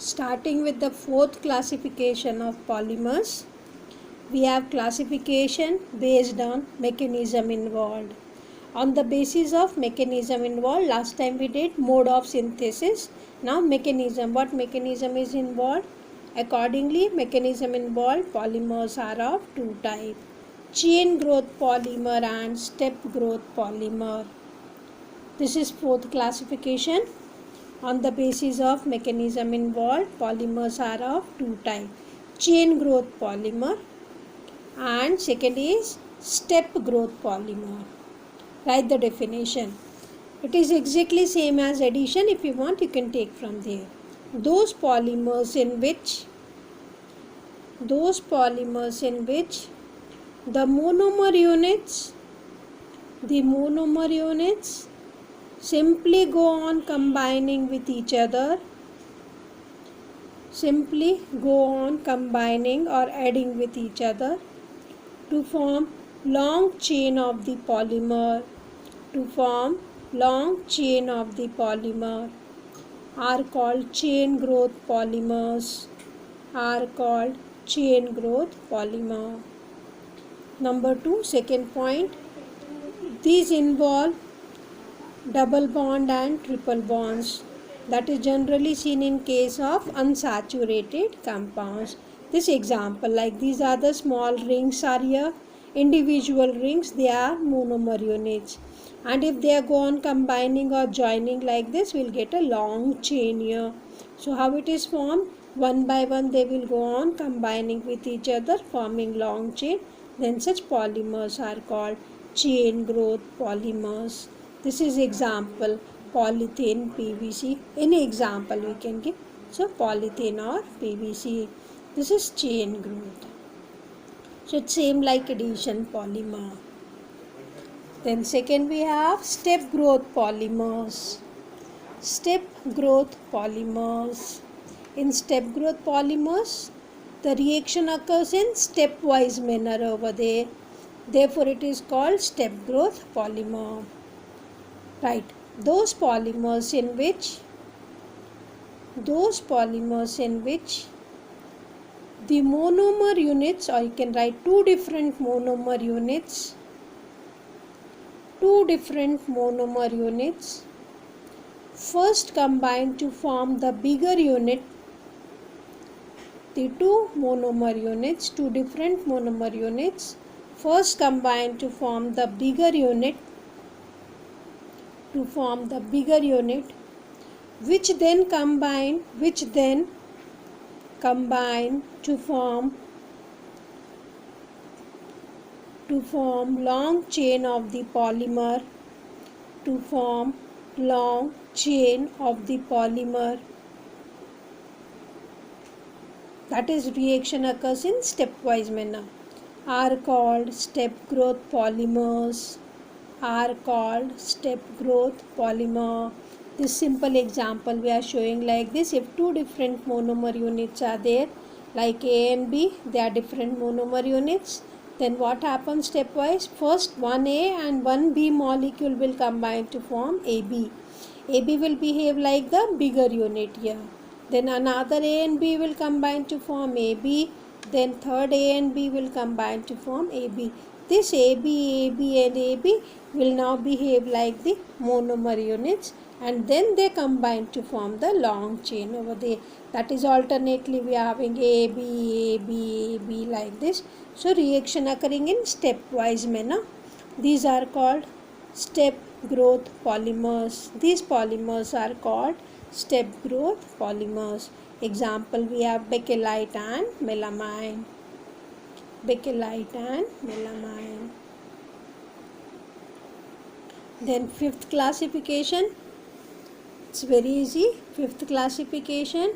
Starting with the fourth classification of polymers, we have classification based on mechanism involved. On the basis of mechanism involved, last time we did mode of synthesis. Now mechanism, what mechanism is involved? Accordingly, mechanism involved, polymers are of two types: chain growth polymer and step growth polymer. This is fourth classification. On the basis of mechanism involved, polymers are of two types: chain growth polymer and second is step growth polymer. Write the definition. It is exactly same as addition. If you want, you can take from there. Those polymers in which the monomer units simply go on combining with each other, or adding with each other to form long chain of the polymer, are called chain growth polymers, Number 2, second point, these involve double bond and triple bonds. That is generally seen in case of unsaturated compounds. This example, like these are the small rings are here, individual rings, they are monomer units. And if they go on combining or joining like this, we'll get a long chain here. So how it is formed? One by one they will go on combining with each other, forming long chain. Then such polymers are called chain growth polymers. This is example, polythene, PVC. Any example we can give. So polythene or PVC. This is chain growth. So it's same like addition polymer. Then second we have step growth polymers. In step growth polymers, the reaction occurs in stepwise manner over there. Therefore it is called step growth polymer. Right. Those polymers in which the monomer units, or you can write two different monomer units first combine to form the bigger unit. The two different monomer units first combine to form the bigger unit, which then combine to form long chain of the polymer, that is reaction occurs in stepwise manner, are called step growth polymers. This simple example we are showing like this. If two different monomer units are there, like A and B, they are different monomer units. Then what happens stepwise? First one A and one B molecule will combine to form AB. AB will behave like the bigger unit here. Then another A and B will combine to form AB. Then third A and B will combine to form AB. This AB and AB will now behave like the monomer units, and then they combine to form the long chain over there. That is alternately we are having AB like this. So reaction occurring in stepwise manner. These are called step growth polymers. These polymers are called step growth polymers. Example, we have bakelite and melamine. Then fifth classification, it's very easy. Fifth classification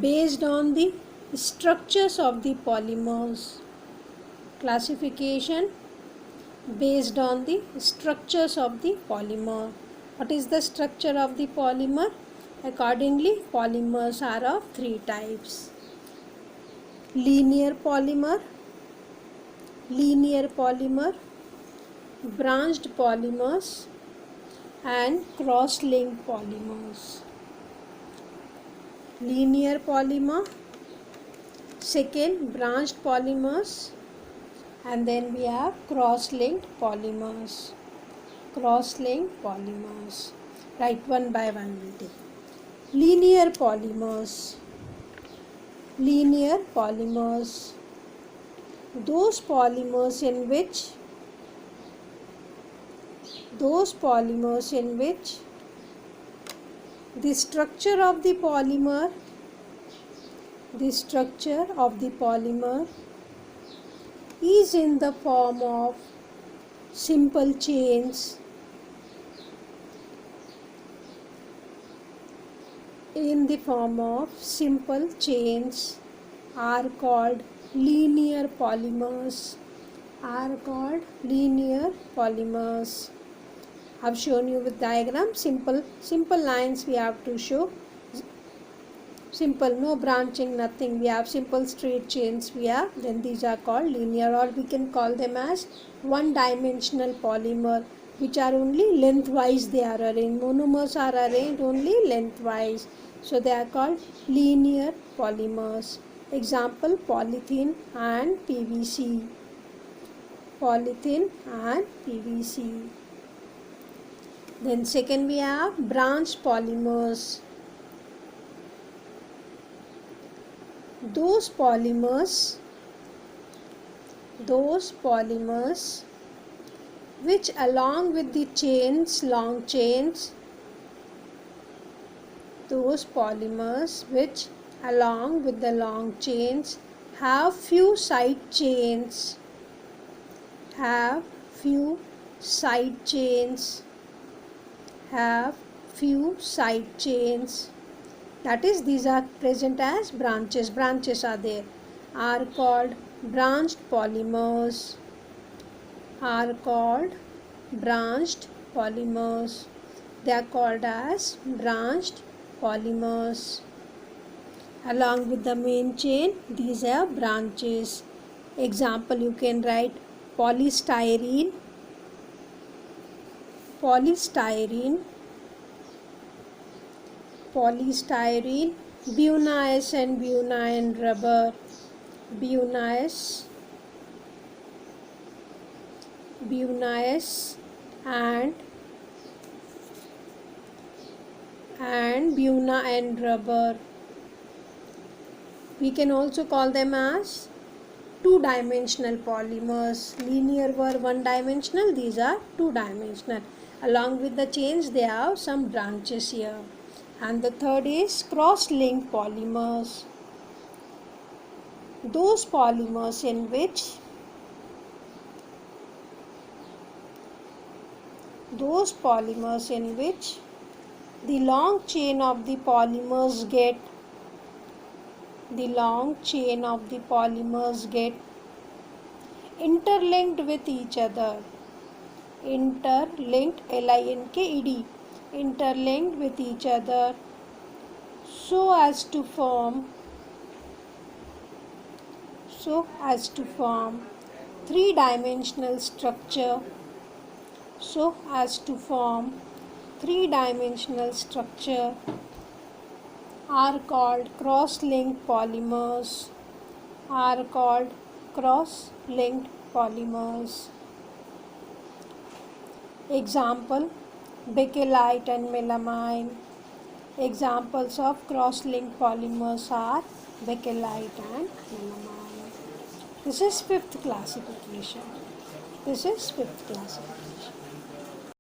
based on the structures of the polymers. What is the structure of the polymer? Accordingly, polymers are of three types: linear polymer, branched polymers, and cross-linked polymers. Linear polymer, second branched polymers, and then we have cross-linked polymers. Cross-linked polymers. Write one by one we'll take. Linear polymers. Linear polymers. Those polymers in which the structure of the polymer is in the form of simple chains are called linear polymers. I've shown you with diagram. Simple lines we have to show. Simple, no branching, nothing. We have simple straight chains we have. Then these are called linear, or we can call them as one-dimensional polymer, which are only lengthwise they are arranged. Monomers are arranged only lengthwise. So they are called linear polymers. Example, polythene and PVC. Then second we have branched polymers. Those polymers which along with the chains, long chains, have few side chains. That is, these are present as branches are there, are called branched polymers. They are called as branched polymers. Along with the main chain, these are branches. Example, you can write polystyrene, Bunias and bunion rubber, Bunias and Buna and rubber. We can also call them as two-dimensional polymers. Linear were one-dimensional, these are two-dimensional. Along with the chains, they have some branches here. And the third is cross-linked polymers. Those polymers in which the long chain of the polymers get interlinked with each other, interlinked with each other, so as to form three-dimensional structure, are called cross-linked polymers. Example, bakelite and melamine. Examples of cross-linked polymers are bakelite and melamine. This is fifth classification.